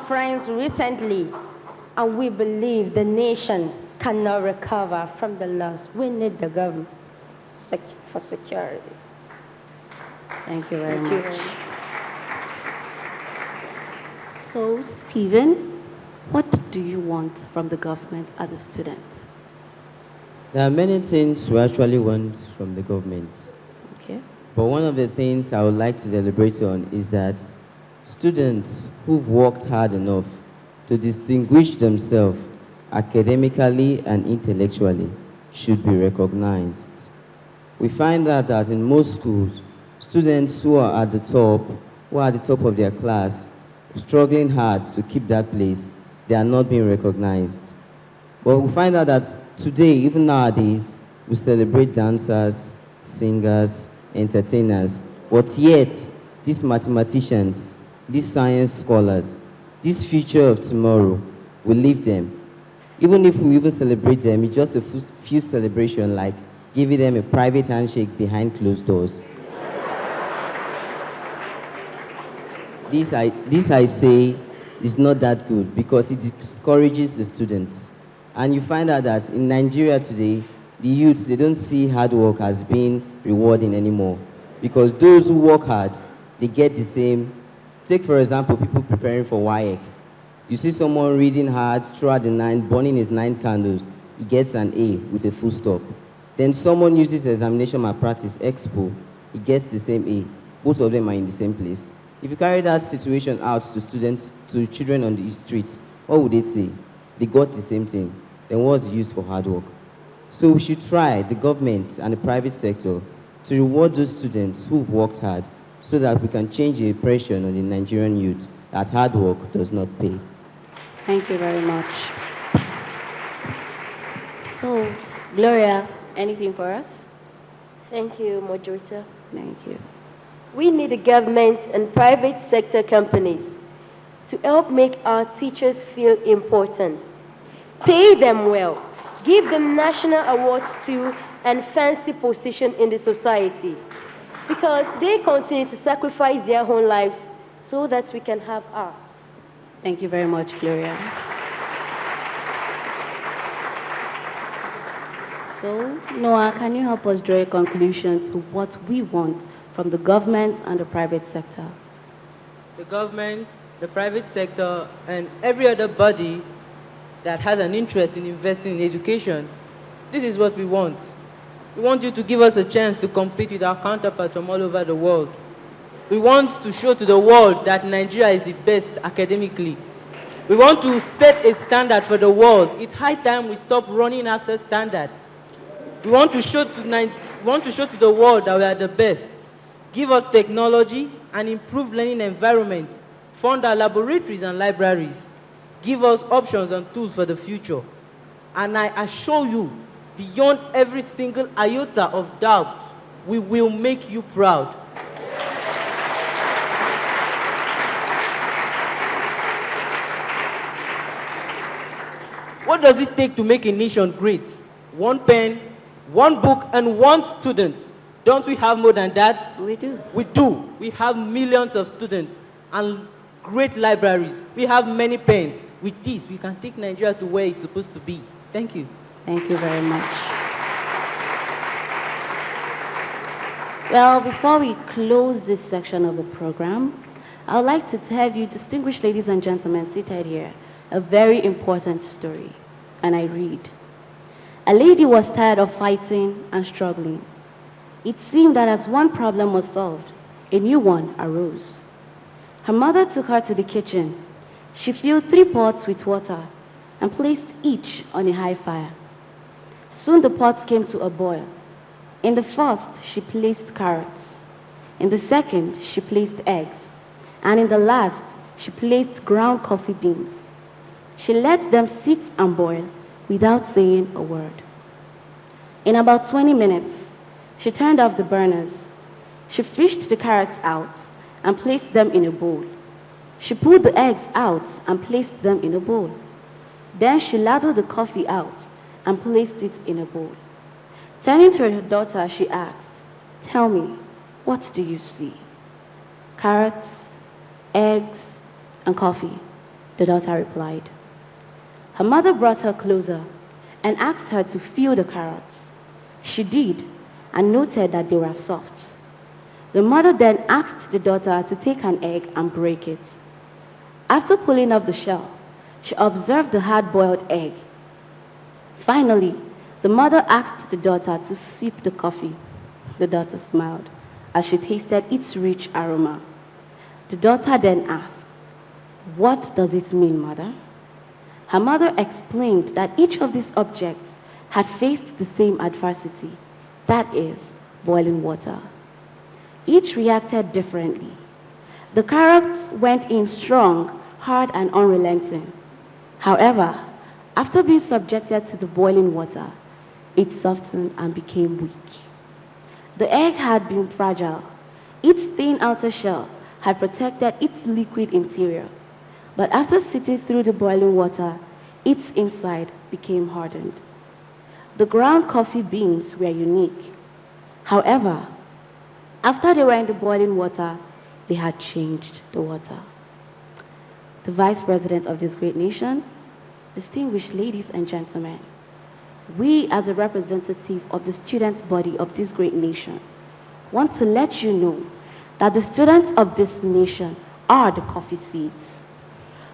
conference recently, and we believe the nation cannot recover from the loss. We need the government for security. Thank you very much. So, Stephen, what do you want from the government as a student? There are many things we actually want from the government. Okay. But one of the things I would like to deliberate on is that students who've worked hard enough to distinguish themselves academically and intellectually should be recognized. We find out that in most schools, students who are at the top of their class, struggling hard to keep that place, they are not being recognized. But we find out that today, even nowadays, we celebrate dancers, singers, entertainers, but yet, these mathematicians, these science scholars, this future of tomorrow, we leave them. Even if we even celebrate them, it's just a few celebrations, like giving them a private handshake behind closed doors. This I say is not that good because it discourages the students. And you find out that in Nigeria today, the youths, they don't see hard work as being rewarding anymore. Because those who work hard, they get the same. Take, for example, people preparing for WAEC. You see someone reading hard throughout the night, burning his 9 candles, he gets an A with a full stop. Then someone uses examination malpractice, expo, he gets the same A. Both of them are in the same place. If you carry that situation out to students, to children on the streets, what would they say? They got the same thing. Then what's the use for hard work? So we should try, the government and the private sector, to reward those students who've worked hard so that we can change the impression on the Nigerian youth that hard work does not pay. Thank you very much. So, Gloria, anything for us? Thank you, moderator. Thank you. We need the government and private sector companies to help make our teachers feel important. Pay them well. Give them national awards too and fancy position in the society. Because they continue to sacrifice their own lives so that we can have ours. Thank you very much, Gloria. So, Noah, can you help us draw a conclusion to what we want from the government and the private sector? The government, the private sector, and every other body that has an interest in investing in education, this is what we want. We want you to give us a chance to compete with our counterparts from all over the world. We want to show to the world that Nigeria is the best academically. We want to set a standard for the world. It's high time we stop running after standard. We want to show to the world that we are the best. Give us technology and improved learning environment. Fund our laboratories and libraries. Give us options and tools for the future. And I assure you, beyond every single iota of doubt, we will make you proud. What does it take to make a nation great? One pen, one book, and one student. Don't we have more than that? We do. We do. We have millions of students and great libraries. We have many pens. With this, we can take Nigeria to where it's supposed to be. Thank you. Thank you very much. Well, before we close this section of the program, I would like to tell you, distinguished ladies and gentlemen seated here, a very important story. And I read. A lady was tired of fighting and struggling. It seemed that as one problem was solved, a new one arose. Her mother took her to the kitchen. She filled 3 pots with water and placed each on a high fire. Soon the pots came to a boil. In the first, she placed carrots. In the second, she placed eggs. And in the last, she placed ground coffee beans. She let them sit and boil without saying a word. In about 20 minutes, she turned off the burners. She fished the carrots out and placed them in a bowl. She pulled the eggs out and placed them in a bowl. Then she ladled the coffee out and placed it in a bowl. Turning to her daughter, she asked, "Tell me, what do you see?" "Carrots, eggs, and coffee," The daughter replied. Her mother brought her closer and asked her to feel the carrots. She did and noted that they were soft. The mother then asked the daughter to take an egg and break it. After pulling off the shell, she observed the hard-boiled egg. Finally, the mother asked the daughter to sip the coffee. The daughter smiled as she tasted its rich aroma. The daughter then asked, "What does it mean, mother?" Her mother explained that each of these objects had faced the same adversity, that is, boiling water. Each reacted differently. The carrots went in strong, hard, and unrelenting. However, after being subjected to the boiling water, it softened and became weak. The egg had been fragile. Its thin outer shell had protected its liquid interior. But after sitting through the boiling water, its inside became hardened. The ground coffee beans were unique. However, after they were in the boiling water, they had changed the water. The Vice President of this great nation, distinguished ladies and gentlemen, we as a representative of the student body of this great nation want to let you know that the students of this nation are the coffee seeds.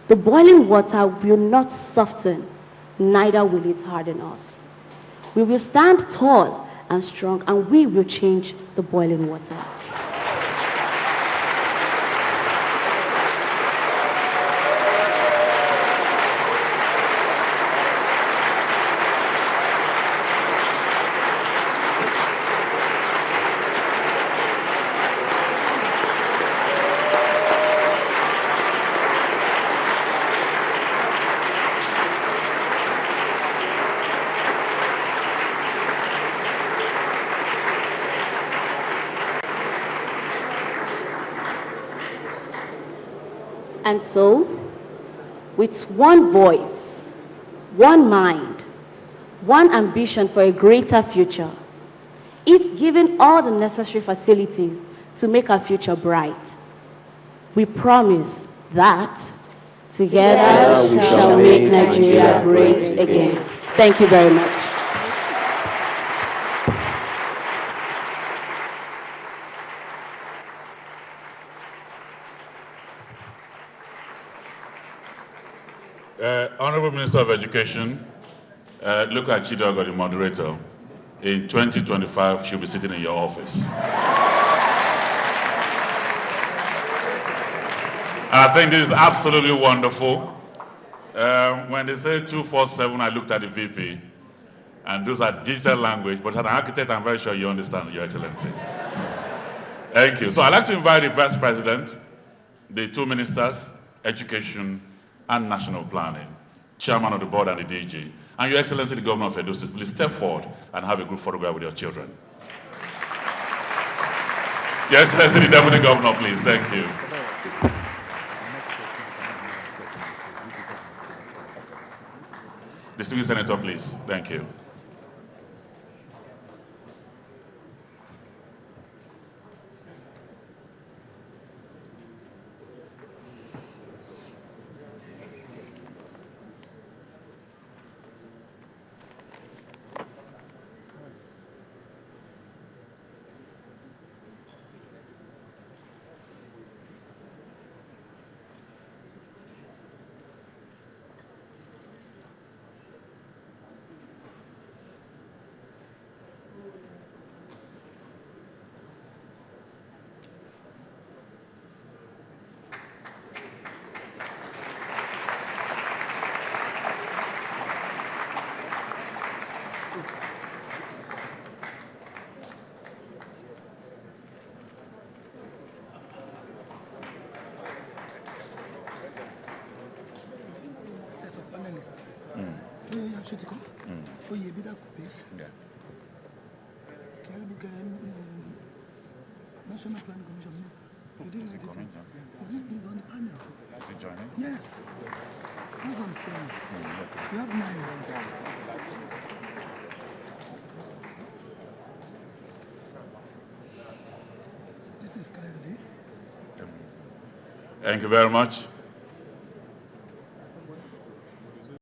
The boiling water will not soften, neither will it harden us. We will stand tall and strong, and we will change the boiling water. And so, with one voice, one mind, one ambition for a greater future, if given all the necessary facilities to make our future bright, we promise that together we shall make Nigeria great again. Thank you very much. Honorable Minister of Education, look at Chidogo, the moderator. In 2025, she'll be sitting in your office. I think this is absolutely wonderful. When they say 247, I looked at the VP, and those are digital language, but as an architect, I'm very sure you understand, Your Excellency. Thank you. So I'd like to invite the Vice President, the two ministers, Education and National Planning, Chairman of the Board and the DG, and Your Excellency, the Governor of Edo State, please step forward and have a group photograph with your children. Your Excellency, the Deputy Governor, please. Thank you. Distinguished Senator, please. Thank you. National Planning Commission Minister. You didn't let it he's on the panel. Is he joining? Yes. That's what I'm saying. You have 9. This is Kayode. Thank you very much.